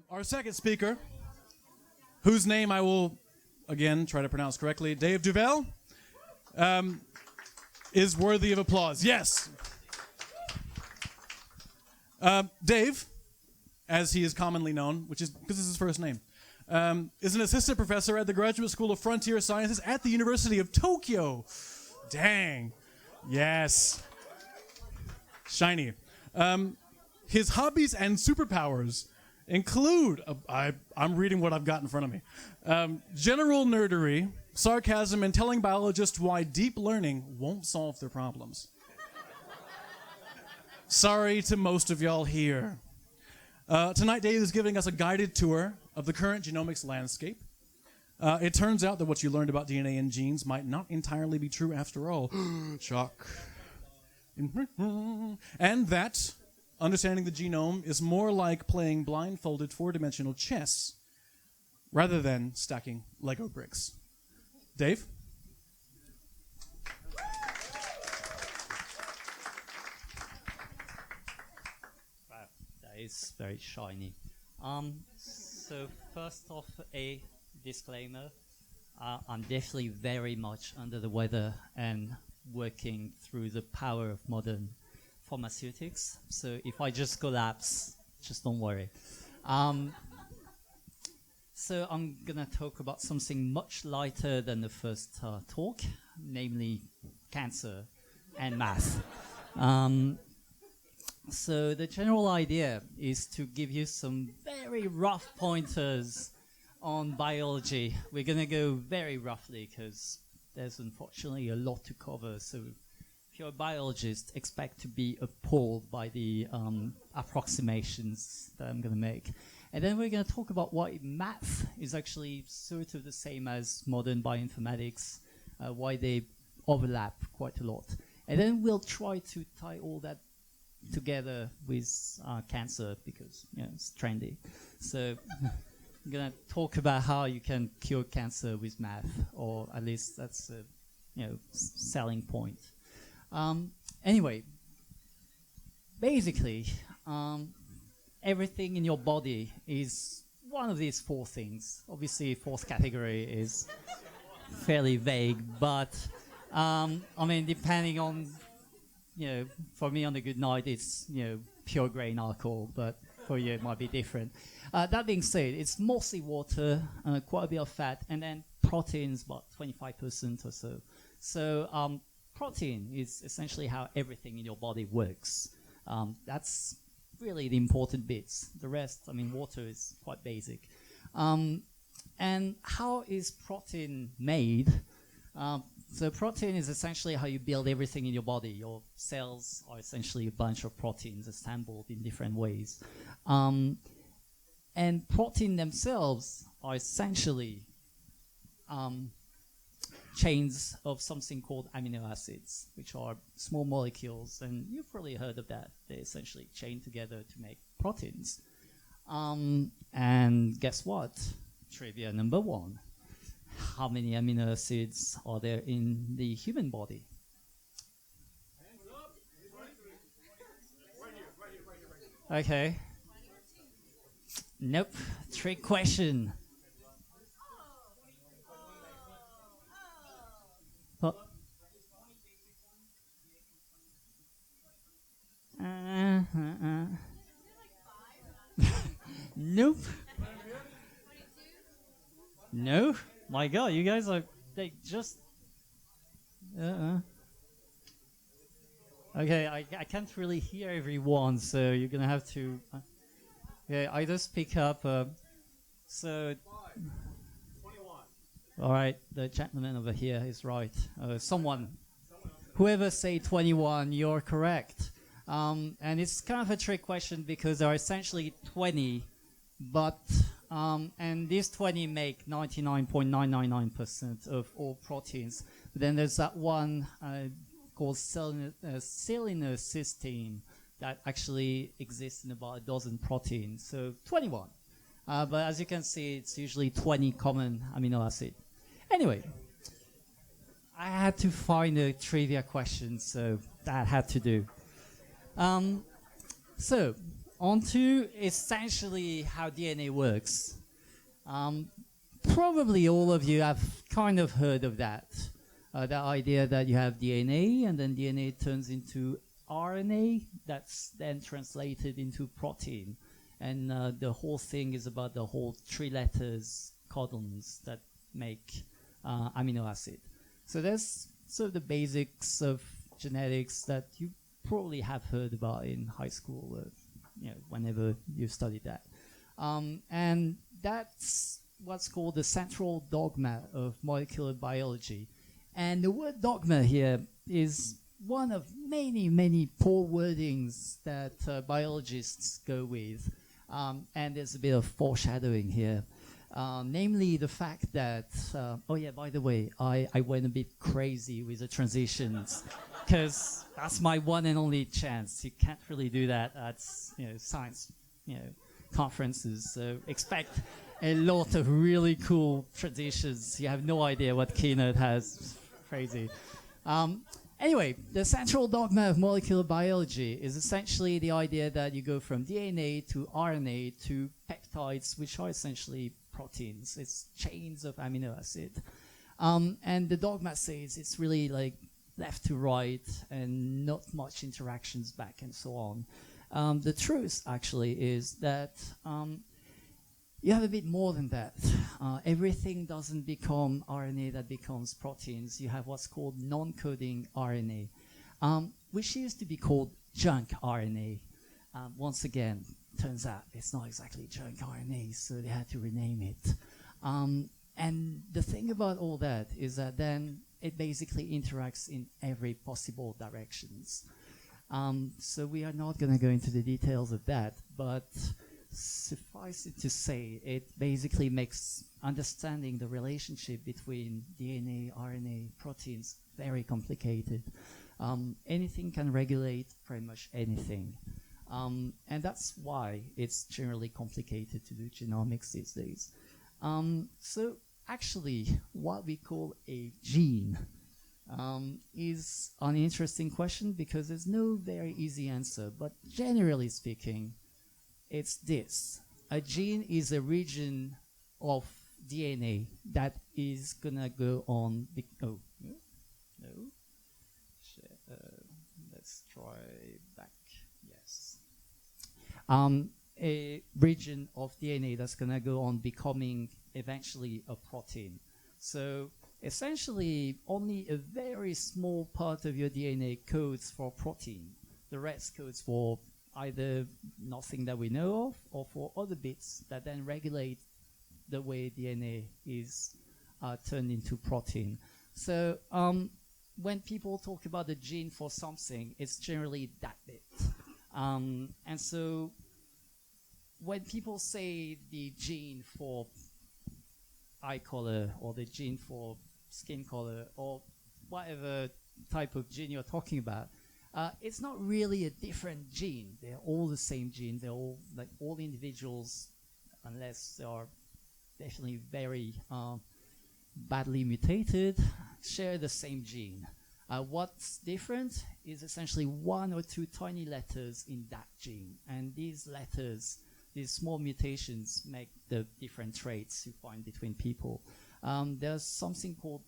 Our second speaker, whose name I will, again, try to pronounce correctly, Dave duVerle, is worthy of applause. Yes. Dave, as he is commonly known, which is because it's his first name, is an assistant professor at the Graduate School of Frontier Sciences at the University of Tokyo. Dang. Yes. Shiny. His hobbies and superpowers include, I'm reading what I've got in front of me, general nerdery, sarcasm, and telling biologists why deep learning won't solve their problems. Sorry to most of y'all here. Tonight, Dave is giving us a guided tour of the current genomics landscape. It turns out that what you learned about DNA and genes might not entirely be true after all. Shock. And that understanding the genome is more like playing blindfolded four-dimensional chess rather than stacking Lego bricks. Dave? Wow, that is very shiny. So first off, a disclaimer. I'm definitely very much under the weather and working through the power of modern pharmaceutics. So if I just collapse, just don't worry. So I'm going to talk about something much lighter than the first talk, namely cancer and math. So the general idea is to give you some very rough pointers on biology. We're going to go very roughly because there's unfortunately a lot to cover. So if you're a biologist, expect to be appalled by the approximations that I'm going to make. And then we're going to talk about why math is actually sort of the same as modern bioinformatics, why they overlap quite a lot. And then we'll try to tie all that together with cancer because it's trendy. So I'm going to talk about how you can cure cancer with math, or at least that's a selling point. Anyway, basically, everything in your body is one of these four things. Obviously, fourth category is fairly vague, but I mean, depending on, for me on a good night, it's pure grain alcohol, but for you it might be different. That being said, it's mostly water, quite a bit of fat, and then proteins, about 25% or so. So protein is essentially how everything in your body works. That's really the important bits. The rest, I mean, water is quite basic. And how is protein made? So protein is essentially how you build everything in your body. Your cells are essentially a bunch of proteins assembled in different ways. And protein themselves are essentially chains of something called amino acids, which are small molecules, and you've probably heard of that. They essentially chain together to make proteins. And guess what? Trivia number one. How many amino acids are there in the human body? Okay. Nope. Trick question. Nope. No? My God, you guys are just. Okay, I can't really hear everyone, so you're gonna have to. Either speak up. So. 21. All right, the gentleman over here is right. Whoever say 21, you're correct. And it's kind of a trick question because there are essentially 20, but and these 20 make 99.999% of all proteins. But then there's that one called cysteine that actually exists in about a dozen proteins. So 21. But as you can see, it's usually 20 common amino acids. Anyway, I had to find a trivia question, so that had to do. So onto essentially how DNA works. Probably all of you have kind of heard of that. The idea that you have DNA and then DNA turns into RNA that's then translated into protein. And the whole thing is about the whole 3 letters codons that make amino acid. So that's sort of the basics of genetics that you probably have heard about in high school or whenever you've studied that. And that's what's called the central dogma of molecular biology. And the word dogma here is one of many, many poor wordings that biologists go with. And there's a bit of foreshadowing here. Namely the fact that, oh yeah, by the way, I went a bit crazy with the transitions because that's my one and only chance. You can't really do that at science conferences. So expect a lot of really cool transitions. You have no idea what Keynote has. Crazy. Anyway, the central dogma of molecular biology is essentially the idea that you go from DNA to RNA to peptides, which are essentially proteins. It's chains of amino acid. And the dogma says it's really like left to right and not much interactions back and so on. The truth actually is that you have a bit more than that. Everything doesn't become RNA that becomes proteins. You have what's called non-coding RNA, which used to be called junk RNA. Once again, turns out it's not exactly junk RNA, so they had to rename it. And the thing about all that is that then it basically interacts in every possible directions. So we are not going to go into the details of that, but suffice it to say, it basically makes understanding the relationship between DNA, RNA, proteins very complicated. Anything can regulate pretty much anything. And that's why it's generally complicated to do genomics these days. So actually, what we call a gene is an interesting question because there's no very easy answer. But generally speaking, it's this. A gene is a region of DNA that is gonna go on. No. Let's try back. Yes. A region of DNA that's gonna go on becoming eventually a protein. So essentially, only a very small part of your DNA codes for protein. The rest codes for either nothing that we know of or for other bits that then regulate the way DNA is turned into protein. So when people talk about the gene for something, it's generally that bit. And so when people say the gene for eye color or the gene for skin color or whatever type of gene you're talking about, it's not really a different gene. They're all the same gene. They're all like all individuals, unless they are definitely very badly mutated, share the same gene. What's different is essentially 1 or 2 tiny letters in that gene. And these letters, these small mutations, make the different traits you find between people. There's something called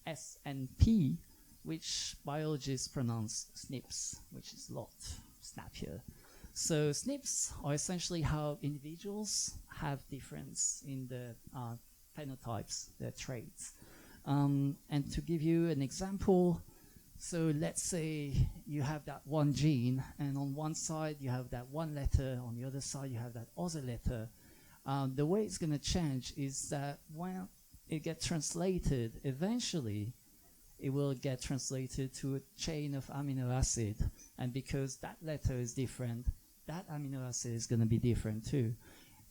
S and P, which biologists pronounce SNPs, which is a lot snappier. So SNPs are essentially how individuals have difference in the phenotypes, their traits. And to give you an example, so let's say you have that one gene, and on one side you have that one letter, on the other side you have that other letter. The way it's going to change is that when it gets translated, eventually it will get translated to a chain of amino acid. And because that letter is different, that amino acid is going to be different too.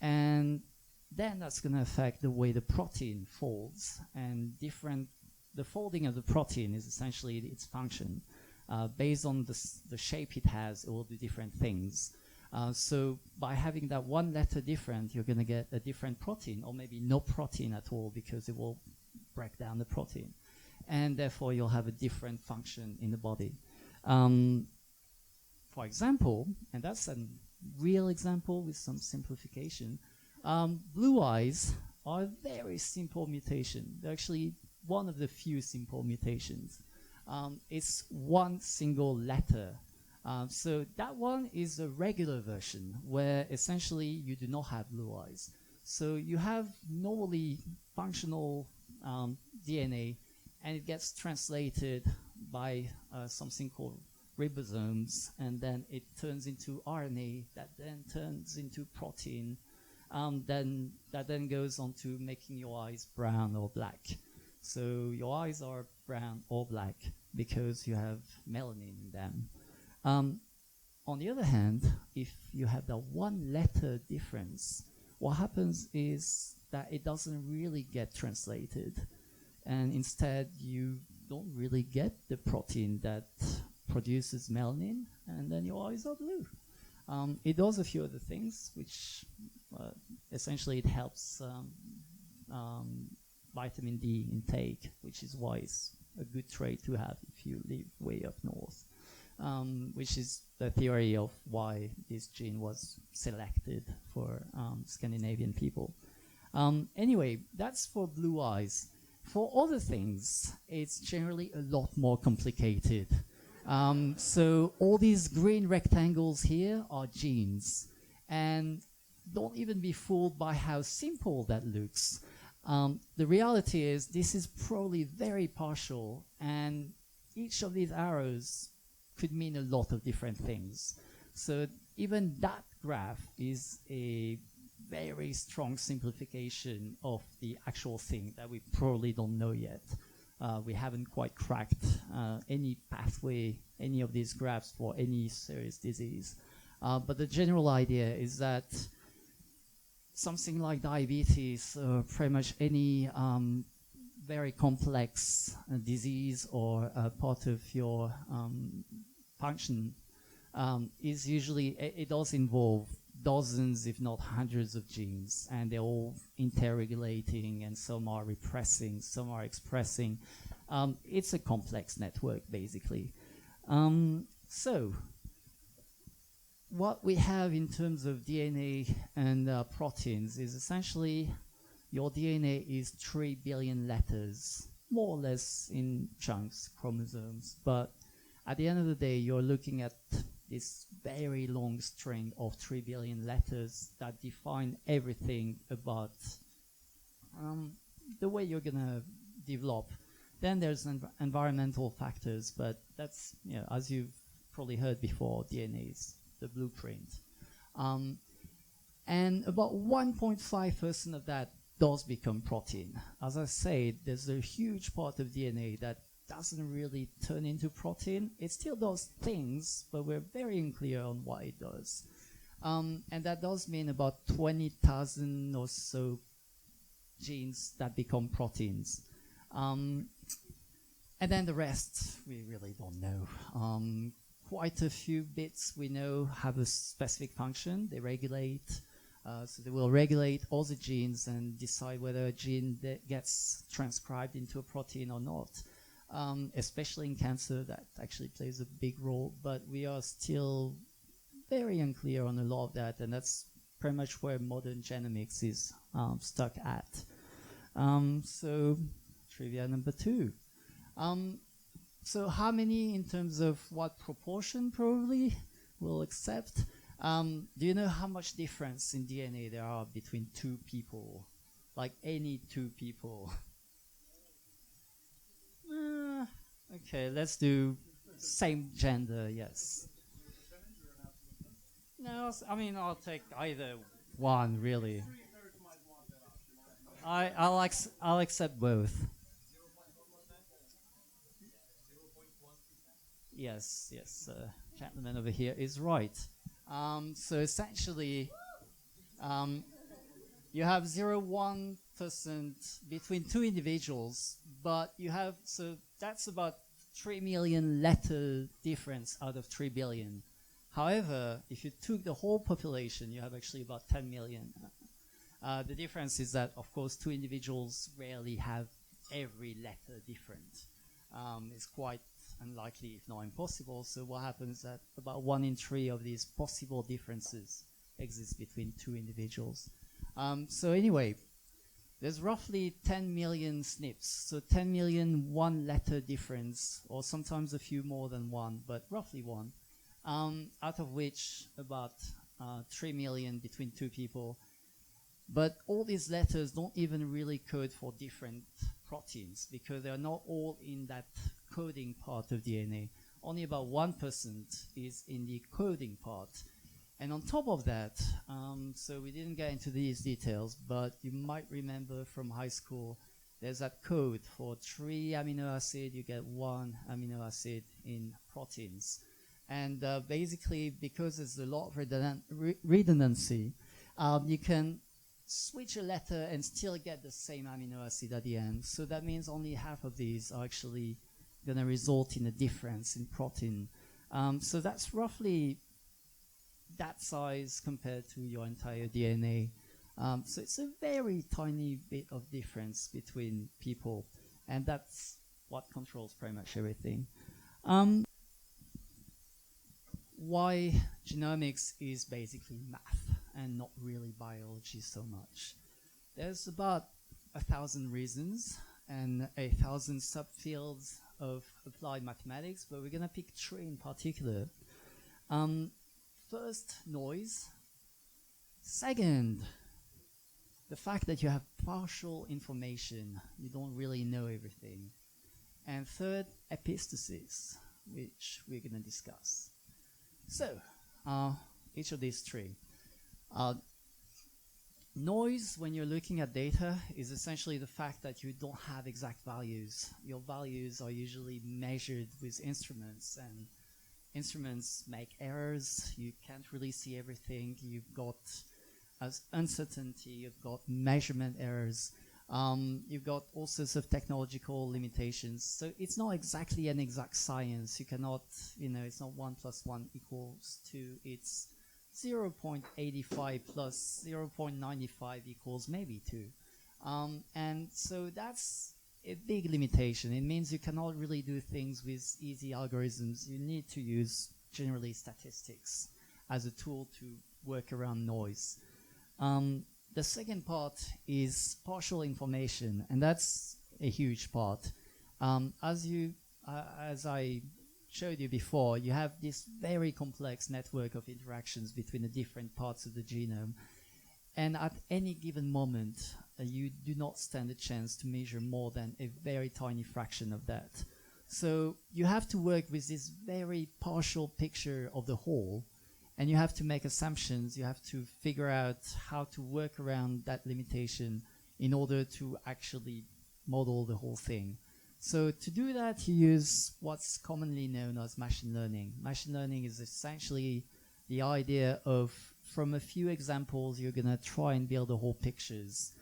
And then that's going to affect the way the protein folds. And the folding of the protein is essentially its function. Based on the shape it has, it will do different things. So by having that one letter different, you're going to get a different protein, or maybe no protein at all, because it will break down the protein. And therefore, you'll have a different function in the body. For example, and that's a real example with some simplification. Blue eyes are a very simple mutation. They're actually one of the few simple mutations. It's one single letter. So that one is a regular version where essentially you do not have blue eyes. So you have normally functional DNA, and it gets translated by something called ribosomes, and then it turns into RNA that then turns into protein. That then goes on to making your eyes brown or black. So your eyes are brown or black because you have melanin in them. On the other hand, if you have the one letter difference, what happens is that it doesn't really get translated, and instead you don't really get the protein that produces melanin, and then your eyes are blue. It does a few other things, which essentially it helps vitamin D intake, which is why it's a good trait to have if you live way up north, which is the theory of why this gene was selected for Scandinavian people. Anyway, that's for blue eyes. For other things, it's generally a lot more complicated. So all these green rectangles here are genes, and don't even be fooled by how simple that looks. The reality is this is probably very partial, and each of these arrows could mean a lot of different things. So even that graph is a very strong simplification of the actual thing that we probably don't know yet. We haven't quite cracked any pathway, any of these graphs for any serious disease. But the general idea is that something like diabetes, pretty much any very complex disease or part of your function is usually, it does involve dozens, if not hundreds of genes, and they're all interregulating, and some are repressing, some are expressing. It's a complex network, basically. So what we have in terms of DNA and proteins is essentially your DNA is 3 billion letters, more or less in chunks, chromosomes. But at the end of the day, you're looking at this very long string of 3 billion letters that define everything about the way you're going to develop. Then there's environmental factors, but that's, you know, as you've probably heard before, DNA is the blueprint. And about 1.5% of that does become protein. As I said, there's a huge part of DNA that doesn't really turn into protein. It still does things, but we're very unclear on what it does. And that does mean about 20,000 or so genes that become proteins. And then the rest, we really don't know. Quite a few bits we know have a specific function. They regulate, so they will regulate all the genes and decide whether a gene that gets transcribed into a protein or not. Especially in cancer, that actually plays a big role, but we are still very unclear on a lot of that, and that's pretty much where modern genomics is stuck at. So, trivia number 2. So how many in terms of what proportion probably will accept? Do you know how much difference in DNA there are between 2 people? Like any 2 people? Okay, let's do same gender, yes. No, I mean, I'll take either one, really. I'll accept both. Yes, gentleman over here is right. So essentially, you have 0.1% between 2 individuals, but you have, so that's about 3 million letter difference out of 3 billion. However, if you took the whole population, you have actually about 10 million. The difference is that, of course, 2 individuals rarely have every letter different. It's quite unlikely, if not impossible. So what happens is that about 1 in 3 of these possible differences exist between two individuals. So anyway, there's roughly 10 million SNPs, so 10 million one-letter difference, or sometimes a few more than one, but roughly one, out of which about 3 million between two people. But all these letters don't even really code for different proteins because they're not all in that coding part of DNA. Only about 1% is in the coding part. And on top of that, so we didn't get into these details, but you might remember from high school, there's that code for 3 amino acids, you get 1 amino acid in proteins. And basically, because there's a lot of redundancy, you can switch a letter and still get the same amino acid at the end. So that means only half of these are actually going to result in a difference in protein. So that's roughly that size compared to your entire DNA. So it's a very tiny bit of difference between people, and that's what controls pretty much everything. Why genomics is basically math and not really biology so much. There's about 1,000 reasons and 1,000 subfields of applied mathematics, but we're going to pick 3 in particular. First, noise. Second, the fact that you have partial information. You don't really know everything. And third, epistasis, which we're going to discuss. So, each of these 3. Noise, when you're looking at data, is essentially the fact that you don't have exact values. Your values are usually measured with instruments, and instruments make errors. You can't really see everything. You've got uncertainty. You've got measurement errors. You've got all sorts of technological limitations. So it's not exactly an exact science. You cannot, it's not 1 + 1 = 2. It's 0.85 plus 0.95 equals maybe 2. And so that's a big limitation. It means you cannot really do things with easy algorithms. You need to use generally statistics as a tool to work around noise. The second part is partial information, and that's a huge part. As I showed you before, you have this very complex network of interactions between the different parts of the genome, and at any given moment, you do not stand a chance to measure more than a very tiny fraction of that. So you have to work with this very partial picture of the whole, and you have to make assumptions. You have to figure out how to work around that limitation in order to actually model the whole thing. So to do that, you use what's commonly known as machine learning. Machine learning is essentially the idea of, from a few examples, you're going to try and build the whole pictures.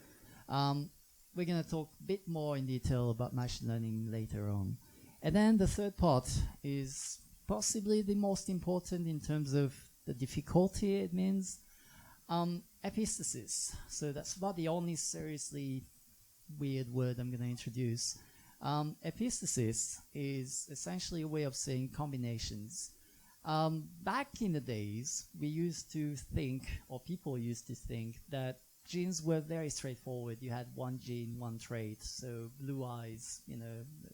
We're going to talk a bit more in detail about machine learning later on. And then the third part is possibly the most important in terms of the difficulty it means. Epistasis. So that's about the only seriously weird word I'm going to introduce. Epistasis is essentially a way of saying combinations. Back in the days, we used to think, or people used to think, that genes were very straightforward. You had one gene, one trait. So blue eyes,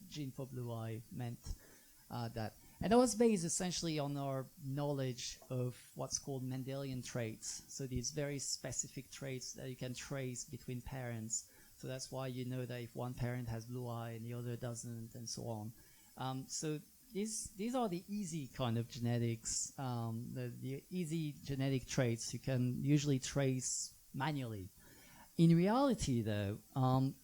gene for blue eye meant that. And that was based essentially on our knowledge of what's called Mendelian traits. So these very specific traits that you can trace between parents. So that's why you know that if one parent has blue eye and the other doesn't, and so on. So these are the easy kind of genetics, the easy genetic traits you can usually trace manually. In reality, though,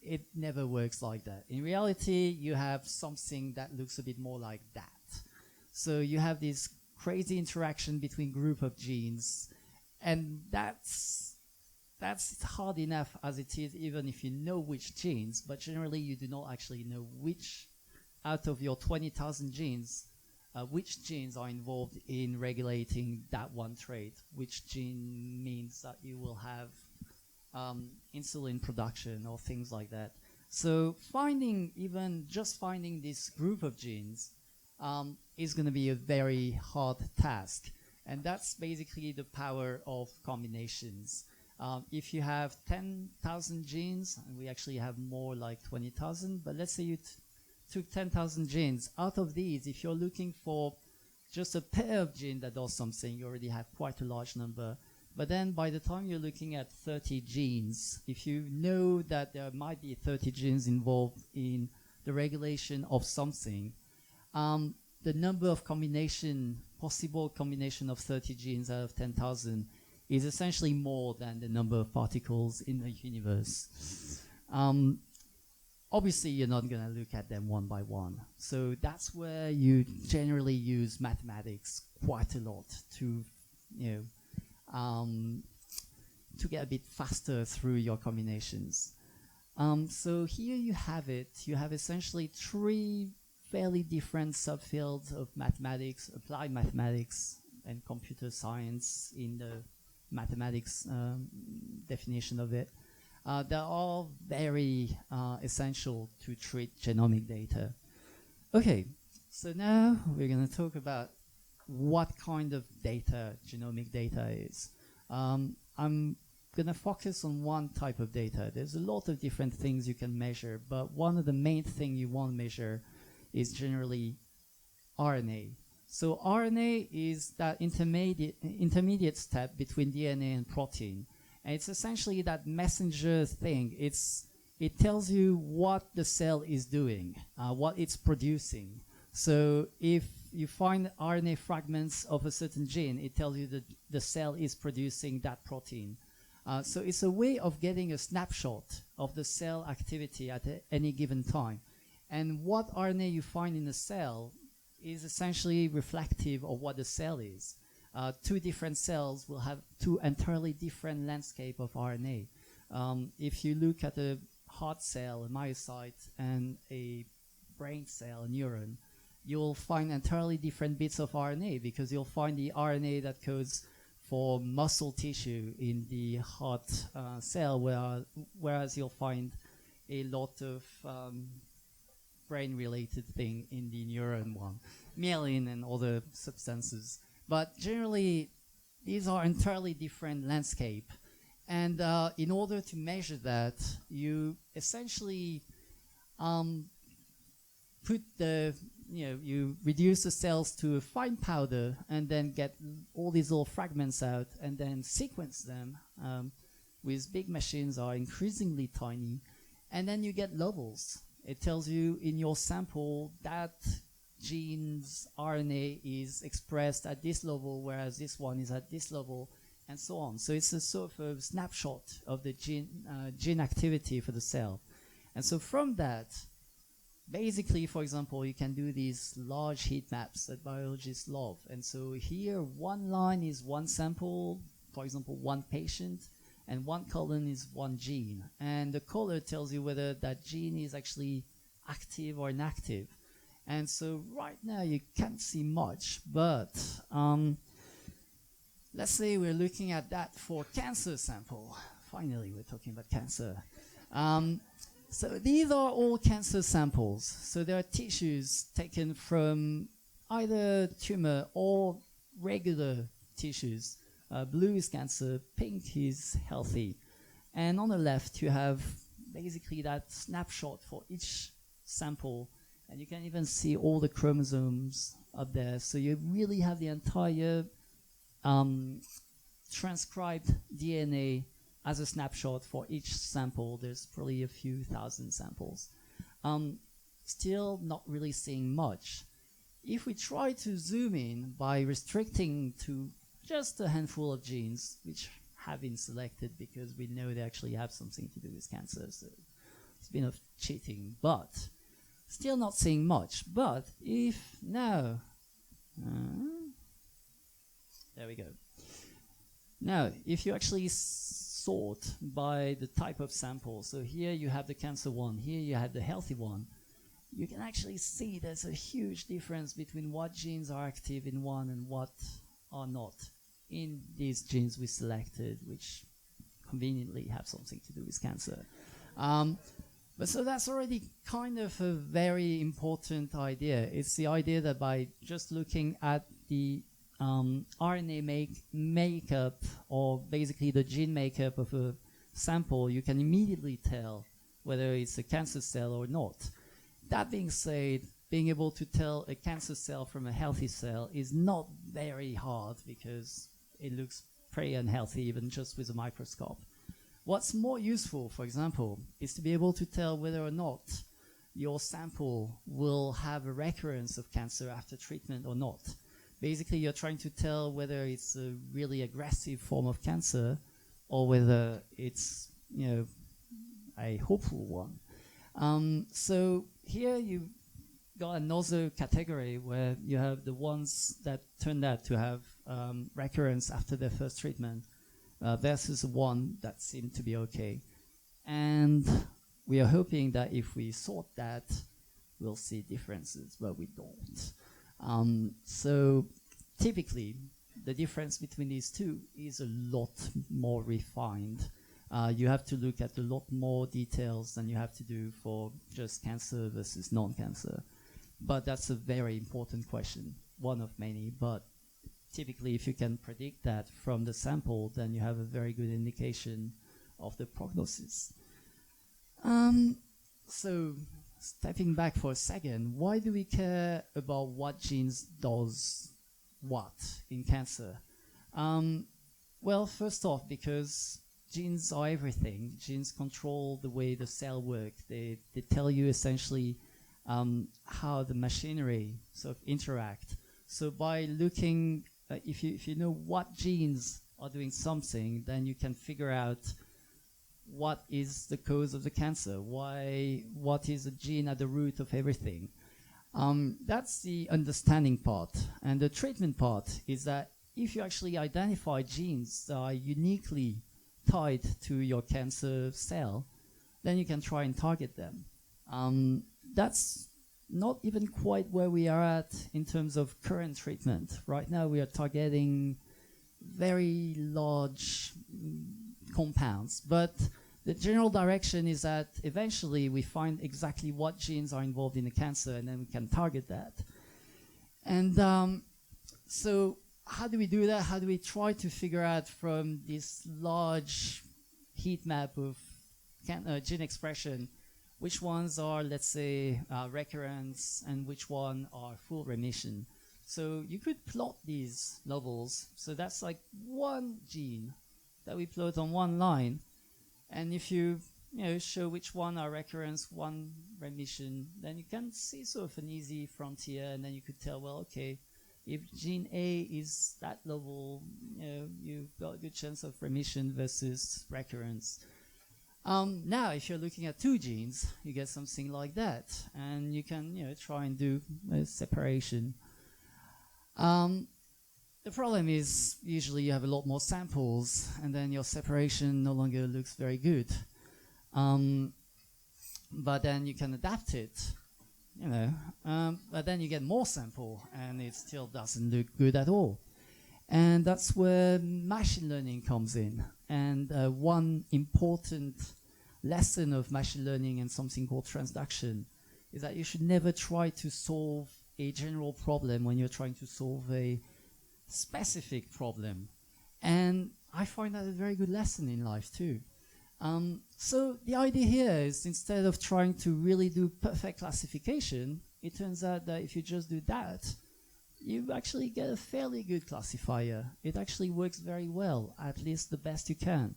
it never works like that. In reality, you have something that looks a bit more like that. So you have this crazy interaction between group of genes, and that's hard enough as it is, even if you know which genes, but generally you do not actually know which out of your 20,000 genes, which genes are involved in regulating that one trait, which gene means that you will have insulin production or things like that. So just finding this group of genes is going to be a very hard task. And that's basically the power of combinations. If you have 10,000 genes, and we actually have more like 20,000, but let's say you took 10,000 genes. Out of these, if you're looking for just a pair of genes that does something, you already have quite a large number. But then by the time you're looking at 30 genes, if you know that there might be 30 genes involved in the regulation of something, the number of possible combination of 30 genes out of 10,000 is essentially more than the number of particles in the universe. Obviously, you're not going to look at them one by one. So that's where you generally use mathematics quite a lot to, to get a bit faster through your combinations. So here you have it. You have essentially three fairly different subfields of mathematics, applied mathematics and computer science in the mathematics definition of it. They are all very essential to treat genomic data. Okay, so now we're going to talk about what kind of data genomic data is. I'm going to focus on one type of data. There's a lot of different things you can measure, but one of the main things you want to measure is generally RNA. So RNA is that intermediate step between DNA and protein. And it's essentially that messenger thing. It tells you what the cell is doing, what it's producing. So if you find RNA fragments of a certain gene, it tells you that the cell is producing that protein. So it's a way of getting a snapshot of the cell activity at any given time. And what RNA you find in a cell is essentially reflective of what the cell is. Two different cells will have two entirely different landscape of RNA. If you look at a heart cell, a myocyte, and a brain cell, a neuron, you'll find entirely different bits of RNA, because you'll find the RNA that codes for muscle tissue in the heart cell, whereas you'll find a lot of brain-related thing in the neuron one, myelin and other substances. But generally, these are entirely different landscape. And in order to measure that, you essentially you reduce the cells to a fine powder and then get all these little fragments out and then sequence them with big machines are increasingly tiny. And then you get levels. It tells you in your sample that gene's RNA is expressed at this level, whereas this one is at this level, and so on. So it's a sort of a snapshot of the gene activity for the cell. And so from that, basically, for example, you can do these large heat maps that biologists love. And so here, one line is one sample, for example, one patient, and one column is one gene. And the color tells you whether that gene is actually active or inactive. And so right now you can't see much, but let's say we're looking at that for cancer sample. Finally, we're talking about cancer. So these are all cancer samples. So there are tissues taken from either tumor or regular tissues. Blue is cancer, pink is healthy. And on the left, you have basically that snapshot for each sample. And you can even see all the chromosomes up there. So you really have the entire transcribed DNA as a snapshot for each sample. There's probably a few thousand samples. Still not really seeing much. If we try to zoom in by restricting to just a handful of genes, which have been selected because we know they actually have something to do with cancer, so it's been of cheating, but still not seeing much. But if now, there we go. Now, if you actually sort by the type of sample, so here you have the cancer one, here you have the healthy one, you can actually see there's a huge difference between what genes are active in one and what are not in these genes we selected, which conveniently have something to do with cancer. But so that's already kind of a very important idea. It's the idea that by just looking at the RNA makeup, or basically the gene makeup of a sample, you can immediately tell whether it's a cancer cell or not. That being said, being able to tell a cancer cell from a healthy cell is not very hard because it looks pretty unhealthy even just with a microscope. What's more useful, for example, is to be able to tell whether or not your sample will have a recurrence of cancer after treatment or not. Basically, you're trying to tell whether it's a really aggressive form of cancer or whether it's, a hopeful one. So here you got another category where you have the ones that turned out to have recurrence after their first treatment versus one that seemed to be okay. And we are hoping that if we sort that, we'll see differences, but we don't. So typically, the difference between these two is a lot more refined. You have to look at a lot more details than you have to do for just cancer versus non-cancer. But that's a very important question, one of many. But typically, if you can predict that from the sample, then you have a very good indication of the prognosis. So stepping back for a second, why do we care about what genes does what in cancer? Well, first off, because genes are everything. Genes control the way the cell works. They tell you essentially how the machinery sort of interact. So by looking, if you know what genes are doing something, then you can figure out what is the cause of the cancer, what is the gene at the root of everything. That's the understanding part. And the treatment part is that if you actually identify genes that are uniquely tied to your cancer cell, then you can try and target them. That's not even quite where we are at in terms of current treatment. Right now we are targeting very large compounds, but the general direction is that eventually we find exactly what genes are involved in the cancer, and then we can target that. And so how do we do that? How do we try to figure out from this large heat map of gene expression which ones are, let's say, recurrence and which one are full remission? So you could plot these levels. So that's like one gene that we plot on one line. And if you show which one are recurrence, one remission, then you can see sort of an easy frontier, and then you could tell, well, okay, if gene A is that level, you've got a good chance of remission versus recurrence. Now, if you're looking at two genes, you get something like that, and you can try and do a separation. The problem is usually you have a lot more samples, and then your separation no longer looks very good. But then you can adapt it, but then you get more sample, and it still doesn't look good at all. And that's where machine learning comes in. And one important lesson of machine learning and something called transduction is that you should never try to solve a general problem when you're trying to solve a specific problem. And I find that a very good lesson in life too. So the idea here is, instead of trying to really do perfect classification, it turns out that if you just do that, you actually get a fairly good classifier. It actually works very well, at least the best you can.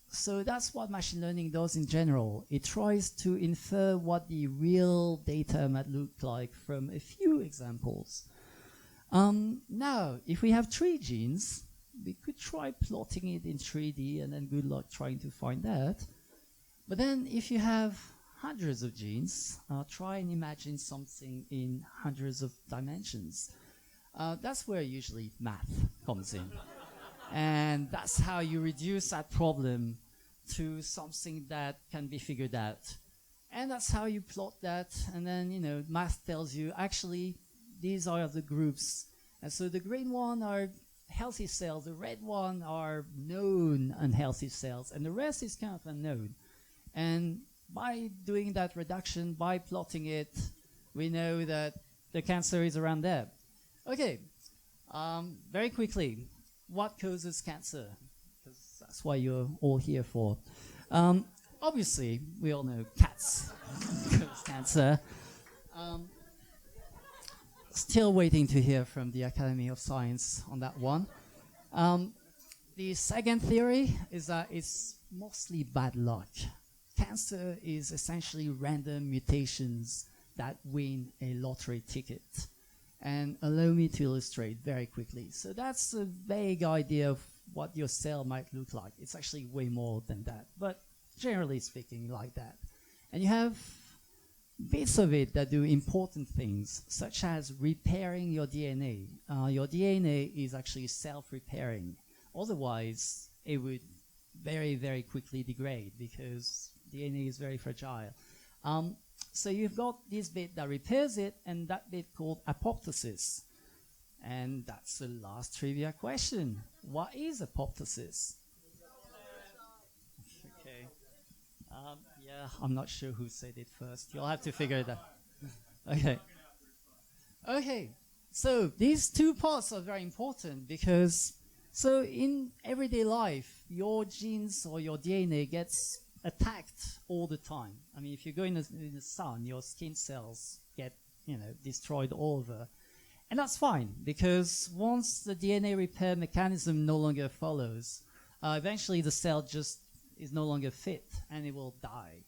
So that's what machine learning does in general. It tries to infer what the real data might look like from a few examples. Now, if we have 3 genes, we could try plotting it in 3D, and then good luck trying to find that. But then if you have hundreds of genes, try and imagine something in hundreds of dimensions. That's where usually math comes in. And that's how you reduce that problem to something that can be figured out. And that's how you plot that, and then math tells you, actually, these are the groups. And so the green one are healthy cells, the red one are known unhealthy cells, and the rest is kind of unknown. And by doing that reduction, by plotting it, we know that the cancer is around there. Okay, very quickly, what causes cancer? Because that's what you're all here for. Obviously, we all know cats cause cancer. Still waiting to hear from the Academy of Science on that one. The second theory is that it's mostly bad luck. Cancer is essentially random mutations that win a lottery ticket. And allow me to illustrate very quickly. So that's a vague idea of what your cell might look like. It's actually way more than that, but generally speaking, like that. And you have bits of it that do important things, such as repairing your DNA. Your DNA is actually self-repairing. Otherwise, it would very, very quickly degrade because DNA is very fragile. So you've got this bit that repairs it and that bit called apoptosis. And that's the last trivia question. What is apoptosis? Okay. Yeah, I'm not sure who said it first. You'll have to figure it out. Okay. Okay. So these two parts are very important because so in everyday life, your genes or your DNA gets attacked all the time. I mean, if you go in the sun, your skin cells get, destroyed all over. And that's fine, because once the DNA repair mechanism no longer follows, eventually the cell just is no longer fit and it will die.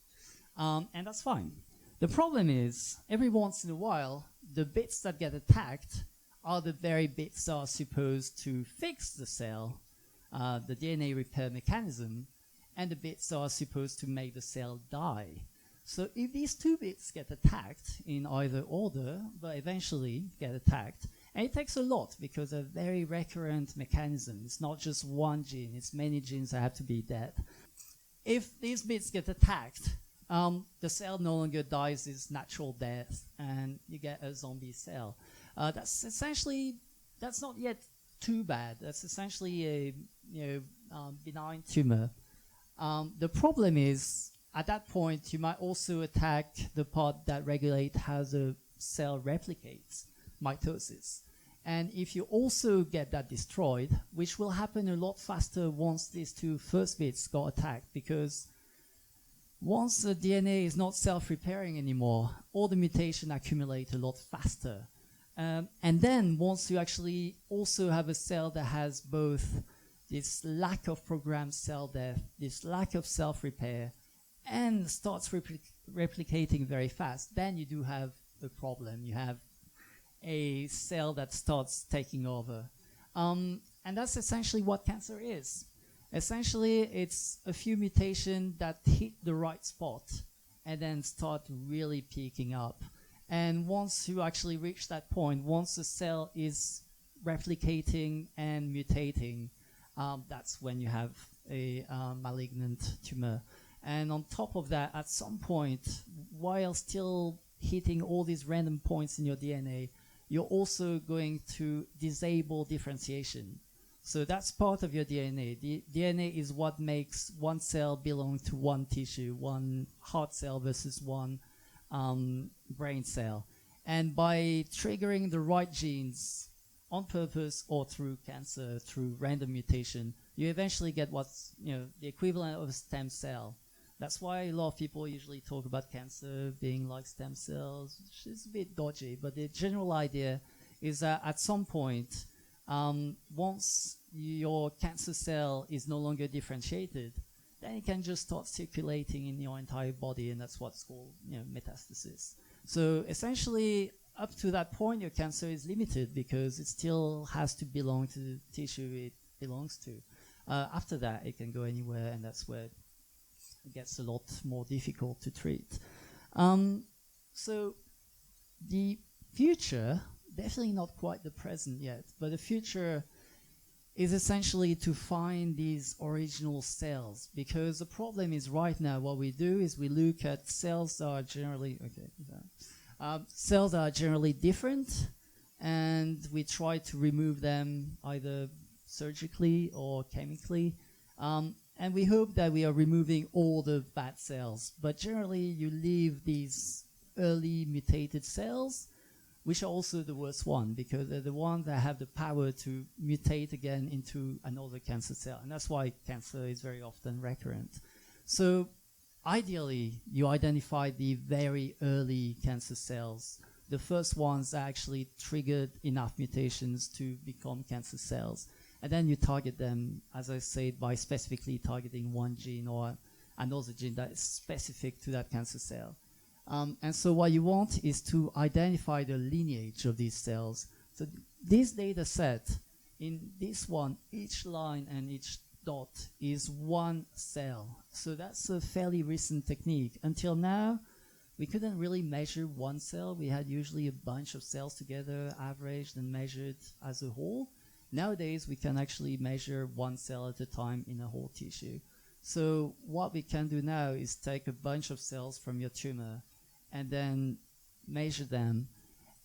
And that's fine. The problem is, every once in a while, the bits that get attacked are the very bits that are supposed to fix the cell, the DNA repair mechanism, and the bits that are supposed to make the cell die. So if these two bits get attacked in either order, but eventually get attacked, and it takes a lot because a very recurrent mechanism. It's not just one gene, it's many genes that have to be dead. If these bits get attacked, the cell no longer dies its natural death, and you get a zombie cell. That's not yet too bad. That's essentially a benign tumor. The problem is, at that point, you might also attack the part that regulates how the cell replicates, mitosis. And if you also get that destroyed, which will happen a lot faster once these two first bits got attacked, because once the DNA is not self-repairing anymore, all the mutation accumulate a lot faster. And then once you actually also have a cell that has both this lack of programmed cell death, this lack of self-repair, and starts replicating very fast, then you do have a problem. You have a cell that starts taking over. And that's essentially what cancer is. Essentially, it's a few mutations that hit the right spot and then start really peaking up. And once you actually reach that point, once the cell is replicating and mutating, that's when you have a malignant tumor. And on top of that, at some point, while still hitting all these random points in your DNA, you're also going to disable differentiation. So that's part of your DNA. The DNA is what makes one cell belong to one tissue, one heart cell versus one brain cell. And by triggering the right genes on purpose or through cancer, through random mutation, you eventually get what's the equivalent of a stem cell. That's why a lot of people usually talk about cancer being like stem cells, which is a bit dodgy, but the general idea is that at some point, once your cancer cell is no longer differentiated, then it can just start circulating in your entire body, and that's what's called metastasis. So essentially, up to that point, your cancer is limited because it still has to belong to the tissue it belongs to. After that, it can go anywhere, and that's where it gets a lot more difficult to treat. So the future, definitely not quite the present yet, but the future is essentially to find these original cells, because the problem is right now what we do is we look at cells that are generally cells that are generally different, and we try to remove them either surgically or chemically. And we hope that we are removing all the bad cells. But generally, you leave these early mutated cells, which are also the worst one, because they're the ones that have the power to mutate again into another cancer cell. And that's why cancer is very often recurrent. So ideally, you identify the very early cancer cells, the first ones that actually triggered enough mutations to become cancer cells. And then you target them, as I said, by specifically targeting one gene or another gene that is specific to that cancer cell. And so what you want is to identify the lineage of these cells. So this data set, in this one, each line and each dot is one cell. So that's a fairly recent technique. Until now, we couldn't really measure one cell. We had usually a bunch of cells together, averaged and measured as a whole. Nowadays, we can actually measure one cell at a time in a whole tissue. So what we can do now is take a bunch of cells from your tumor and then measure them,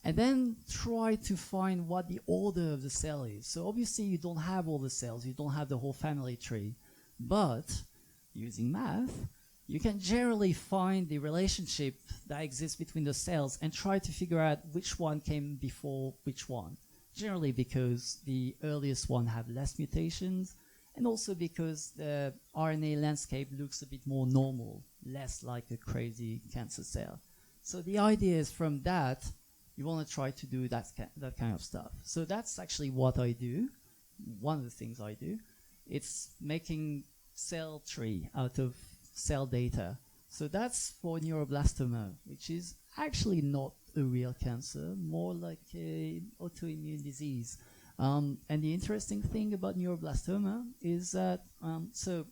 and then try to find what the order of the cell is. So obviously you don't have all the cells, you don't have the whole family tree, but using math, you can generally find the relationship that exists between the cells and try to figure out which one came before which one. Generally because the earliest one have less mutations, and also because the RNA landscape looks a bit more normal, less like a crazy cancer cell. So the idea is from that, you want to try to do that kind of stuff. So that's actually what I do. One of the things I do. It's making cell tree out of cell data. So that's for neuroblastoma, which is actually not a real cancer, more like an autoimmune disease. And the interesting thing about neuroblastoma is that, so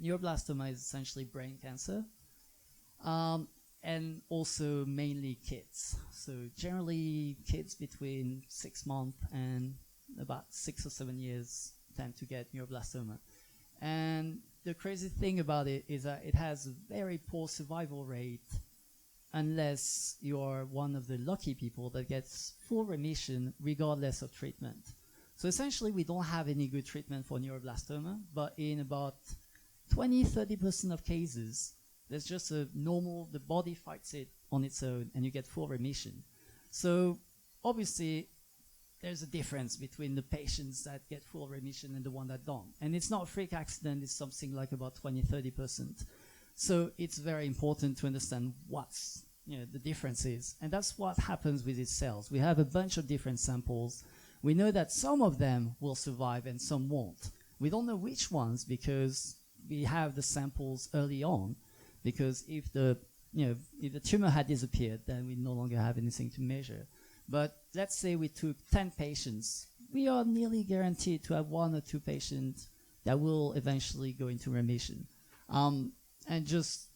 neuroblastoma is essentially brain cancer. And also mainly kids. So generally kids between 6 months and about 6 or 7 years tend to get neuroblastoma. And the crazy thing about it is that it has a very poor survival rate unless you're one of the lucky people that gets full remission regardless of treatment. So essentially we don't have any good treatment for neuroblastoma, but in about 20-30% of cases, there's just a normal, the body fights it on its own and you get full remission. So obviously there's a difference between the patients that get full remission and the one that don't. And it's not a freak accident, it's something like about 20-30%. So it's very important to understand what's the difference is. And that's what happens with these cells. We have a bunch of different samples. We know that some of them will survive and some won't. We don't know which ones because we have the samples early on. Because if the tumor had disappeared, then we no longer have anything to measure. But let's say we took 10 patients, we are nearly guaranteed to have 1 or 2 patients that will eventually go into remission. And just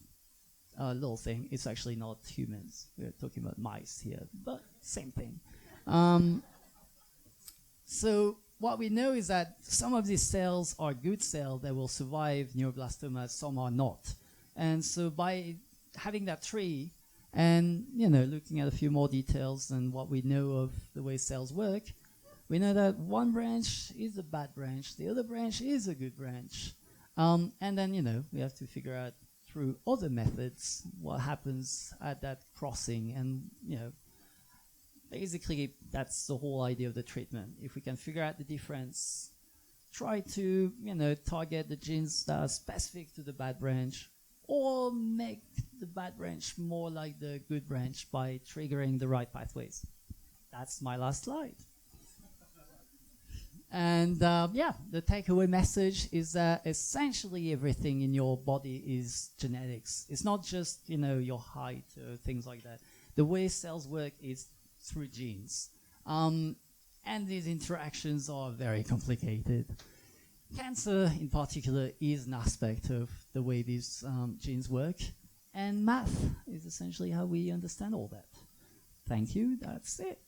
a little thing, it's actually not humans. We're talking about mice here, but same thing. So what we know is that some of these cells are good cells that will survive neuroblastoma, some are not. And so by having that tree and, looking at a few more details than what we know of the way cells work, we know that one branch is a bad branch, the other branch is a good branch. And then, we have to figure out through other methods what happens at that crossing. And, basically that's the whole idea of the treatment. If we can figure out the difference, try to, target the genes that are specific to the bad branch, or make the bad branch more like the good branch by triggering the right pathways. That's my last slide. And the takeaway message is that essentially everything in your body is genetics. It's not just, your height or things like that. The way cells work is through genes. And these interactions are very complicated. Cancer, in particular, is an aspect of the way these genes work, and math is essentially how we understand all that. Thank you, that's it.